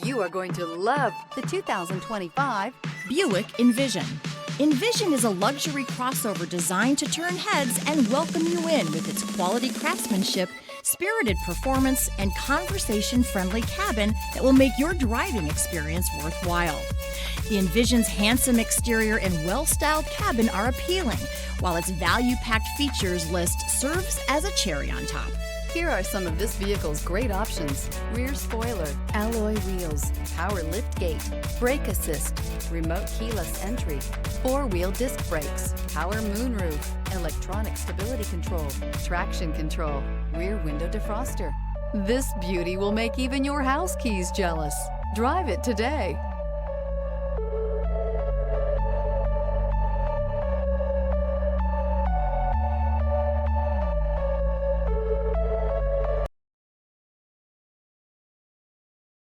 You are going to love the 2025 Buick Envision. Envision is a luxury crossover designed to turn heads and welcome you in with its quality craftsmanship, spirited performance, and conversation-friendly cabin that will make your driving experience worthwhile. The Envision's handsome exterior and well-styled cabin are appealing, while its value-packed features list serves as a cherry on top. Here are some of this vehicle's great options: rear spoiler, alloy wheels, power liftgate, brake assist, remote keyless entry, four-wheel disc brakes, power moonroof, electronic stability control, traction control, rear window defroster. This beauty will make even your house keys jealous. Drive it today.